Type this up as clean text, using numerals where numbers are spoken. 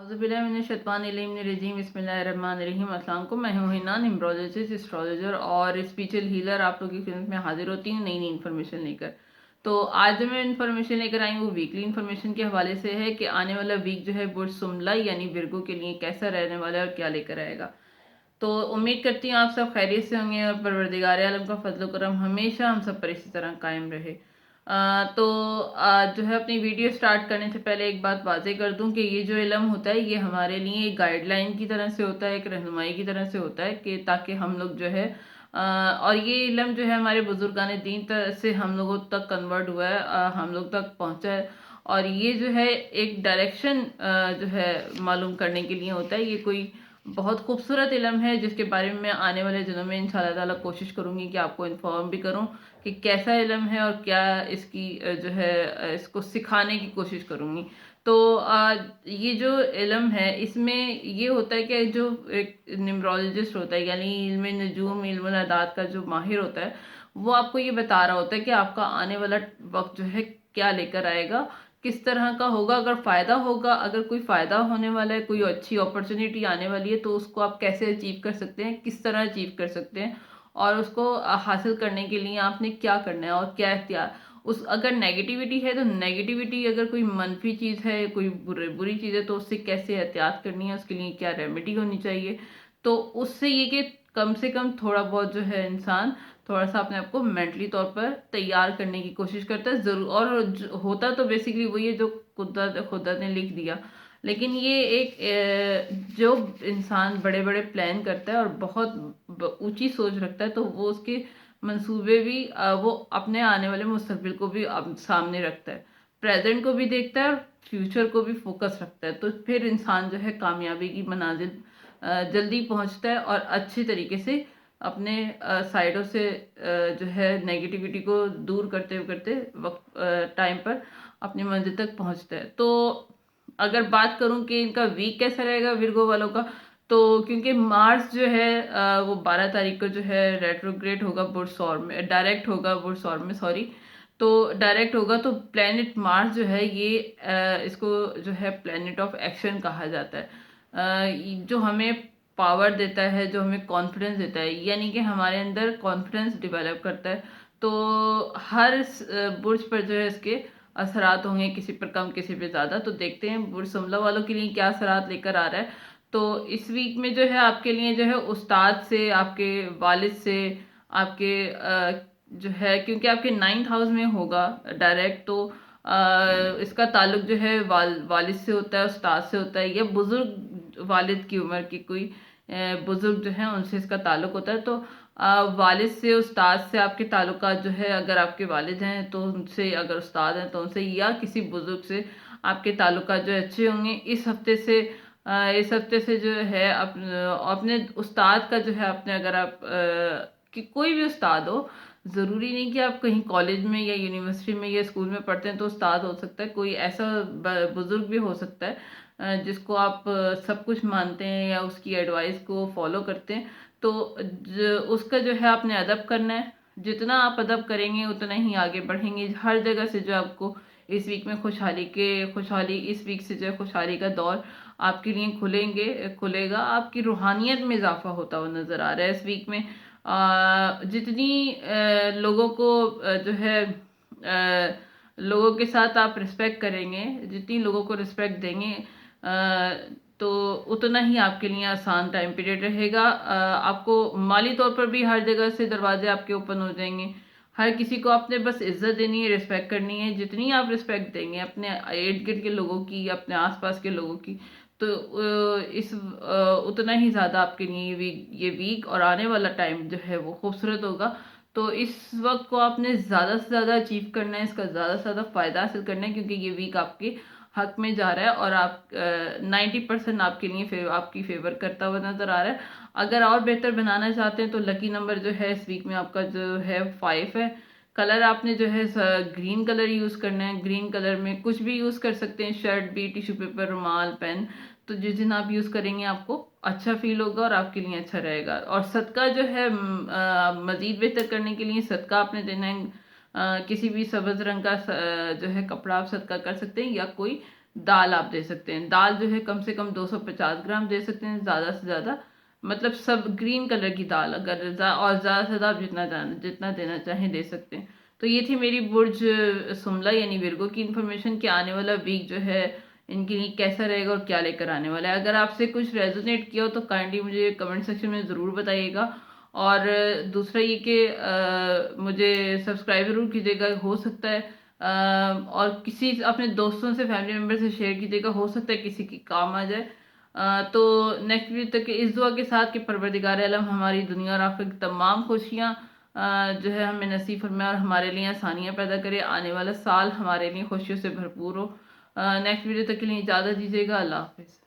औज़ुबिल्लाहिमिनश्शैतानिर्रजीम बिस्मिल्लाहिर्रहमानिर्रहीम। अस्सलाम वालेकुम। मैं हूँ हिना, न्यूमरोलॉजिस्ट, एस्ट्रोलॉजर और स्पिरिचुअल हीलर। आप लोगों की खिदमत में हाजिर होती हूँ नई नई इन्फॉर्मेशन लेकर। तो आज जो मैं इन्फॉर्मेशन लेकर आई हूँ वो वीकली इन्फॉर्मेशन के हवाले से है कि आने वाला वीक जो है बुर्ज सुमला यानी विर्गो के लिए कैसा रहने वाला है और क्या लेकर आएगा। तो उम्मीद करती हूँ आप सब खैरियत से होंगे और परवरदिगार आलम का फजल करम हमेशा हम सब पर इसी तरह कायम रहे। तो जो है अपनी वीडियो स्टार्ट करने से पहले एक बात वाज़ेह कर दूं कि ये जो इल्म होता है ये हमारे लिए एक गाइडलाइन की तरह से होता है, एक रहनुमाई की तरह से होता है कि ताकि हम लोग जो है और ये इल्म जो है हमारे बुजुर्गान दीन से हम लोगों तक कन्वर्ट हुआ है, हम लोग तक पहुंचा है। और ये जो है एक डायरेक्शन जो है मालूम करने के लिए होता है। ये कोई बहुत खूबसूरत इल्म है जिसके बारे में मैं आने वाले दिनों में इंशाल्लाह ताला कोशिश करूंगी कि आपको इन्फॉर्म भी करूं कि कैसा इल्म है और क्या इसकी जो है इसको सिखाने की कोशिश करूंगी। तो ये जो इल्म है इसमें ये होता है कि जो एक न्यूमरोलॉजिस्ट होता है यानी इल्म नजूम इल्म अदाद का जो माहिर होता है वो आपको ये बता रहा होता है कि आपका आने वाला वक्त जो है क्या लेकर आएगा, किस तरह का होगा। अगर फ़ायदा होगा, अगर कोई फ़ायदा होने वाला है, कोई अच्छी अपॉर्चुनिटी आने वाली है तो उसको आप कैसे अचीव कर सकते हैं, किस तरह अचीव कर सकते हैं और उसको हासिल करने के लिए आपने क्या करना है और क्या एहतियात। उस अगर नेगेटिविटी है तो नेगेटिविटी, अगर कोई मनफी चीज़ है, कोई बुरी चीज़ है तो उससे कैसे एहतियात करनी है, उसके लिए क्या रेमेडी होनी चाहिए। तो उससे ये कि कम से कम थोड़ा बहुत जो है इंसान थोड़ा सा अपने आप को मेंटली तौर पर तैयार करने की कोशिश करता है जरूर। और होता तो बेसिकली वही है जो खुदा ने लिख दिया। लेकिन ये एक जो इंसान बड़े बड़े प्लान करता है और बहुत ऊंची सोच रखता है तो वो उसके मंसूबे भी वो अपने आने वाले मुस्तकबिल को भी सामने रखता है, प्रेजेंट को भी देखता है और फ्यूचर को भी फोकस रखता है। तो फिर इंसान जो है कामयाबी की मनाजिल जल्दी पहुंचता है और अच्छी तरीके से अपने साइडों से जो है नेगेटिविटी को दूर करते वक्त टाइम पर अपनी मंजिल तक पहुंचता है। तो अगर बात करूं कि इनका वीक कैसा रहेगा विर्गो वालों का, तो क्योंकि मार्स जो है वो 12 तारीख को जो है रेट्रोग्रेड होगा बुर्सौर में, डायरेक्ट होगा बुर्सौर में, सॉरी। तो डायरेक्ट होगा तो प्लेनेट मार्स जो है ये इसको जो है प्लेनेट ऑफ एक्शन कहा जाता है। जो हमें पावर देता है, जो हमें कॉन्फिडेंस देता है, यानी कि हमारे अंदर कॉन्फिडेंस डेवलप करता है। तो हर बुर्ज पर जो है इसके असरात होंगे, किसी पर कम किसी पर ज़्यादा। तो देखते हैं बुर्ज समला वालों के लिए क्या असरात लेकर आ रहा है। तो इस वीक में जो है आपके लिए जो है उस्ताद से, आपके वालिद से, आपके जो है क्योंकि आपके 9th हाउस में होगा डायरेक्ट, तो इसका ताल्लुक जो है वालिद से होता है, उस्ताद से होता है, या बुजुर्ग वालिद की उम्र की कोई बुजुर्ग जो है उनसे इसका ताल्लुक होता है। तो वालिद से, उस्ताद से आपके ताल्लुकात जो है, अगर आपके वालिद हैं तो उनसे, अगर उस्ताद हैं तो उनसे, या किसी बुजुर्ग से आपके ताल्लुकात जो है अच्छे होंगे। इस हफ्ते से जो है अपने उस्ताद का जो है अपने, अगर आप कि कोई भी उस्ताद हो, ज़रूरी नहीं कि आप कहीं कॉलेज में या यूनिवर्सिटी में या स्कूल में पढ़ते हैं तो उस्ताद हो सकता है, कोई ऐसा बुजुर्ग भी हो सकता है जिसको आप सब कुछ मानते हैं या उसकी एडवाइस को फॉलो करते हैं। तो उसका जो है आपने अदब करना है। जितना आप अदब करेंगे उतना ही आगे बढ़ेंगे। हर जगह से जो आपको इस वीक में खुशहाली, इस वीक से जो है खुशहाली का दौर आपके लिए खुलेगा। आपकी रूहानियत में इजाफा होता हुआ नजर आ रहा है इस वीक में। जितनी लोगों को जो है लोगों के साथ आप रिस्पेक्ट करेंगे, जितनी लोगों को रिस्पेक्ट देंगे तो उतना ही आपके लिए आसान टाइम पीरियड रहेगा। आपको माली तौर पर भी हर जगह से दरवाजे आपके ओपन हो जाएंगे। हर किसी को आपने बस इज्जत देनी है, रिस्पेक्ट करनी है। जितनी आप रिस्पेक्ट देंगे अपने इर्द गिर्द के लोगों की, अपने आसपास के लोगों की, तो उतना ही ज़्यादा आपके लिए ये वीक और आने वाला टाइम जो है वो खूबसूरत होगा। तो इस वक्त को आपने ज़्यादा से ज़्यादा अचीव करना है, इसका ज़्यादा से ज़्यादा फ़ायदा हासिल करना है, क्योंकि ये वीक आपके हक में जा रहा है और आप 90% आपके लिए आपकी फेवर करता हुआ नज़र आ रहा है। अगर और बेहतर बनाना चाहते हैं तो लकी नंबर जो है इस वीक में आपका जो है 5 है। कलर आपने जो है ग्रीन कलर यूज़ करना है। ग्रीन कलर में कुछ भी यूज़ कर सकते हैं, शर्ट भी, टिश्यू पेपर, रुमाल, पेन। तो जिस दिन आप यूज़ करेंगे आपको अच्छा फील होगा और आपके लिए अच्छा रहेगा। और सदका जो है मज़ीद बेहतर करने के लिए सदका आपने देना है। किसी भी सब्ज रंग का जो है कपड़ा आप सदका कर सकते हैं, या कोई दाल आप दे सकते हैं। दाल जो है कम से कम 250 ग्राम दे सकते हैं, ज़्यादा से ज़्यादा, मतलब सब ग्रीन कलर की दाल, अगर और ज़्यादा से ज़्यादा आप जितना देना चाहें दे सकते हैं। तो ये थी मेरी बुर्ज सुमला यानी विर्गो की इन्फॉर्मेशन कि आने वाला वीक जो है इनके लिए कैसा रहेगा और क्या लेकर आने वाला है। अगर आपसे कुछ रेजोनेट किया हो तो काइंडली मुझे कमेंट सेक्शन में ज़रूर बताइएगा। और दूसरा ये कि मुझे सब्सक्राइब जरूर कीजिएगा, हो सकता है और किसी अपने दोस्तों से, फैमिली मेम्बर से शेयर कीजिएगा, हो सकता है किसी की काम आ जाए। तो नेक्स्ट वीक तक इस दुआ के साथ कि परवरदिगार आलम हमारी दुनिया और आखिरत की तमाम खुशियाँ जो है हमें नसीब फरमाए और हमारे लिए आसानियाँ पैदा करे। आने वाला साल हमारे लिए खुशियों से भरपूर हो। नेक्स्ट वीडियो तक के लिए इजाज़त दीजिएगा। अल्लाह हाफिज़।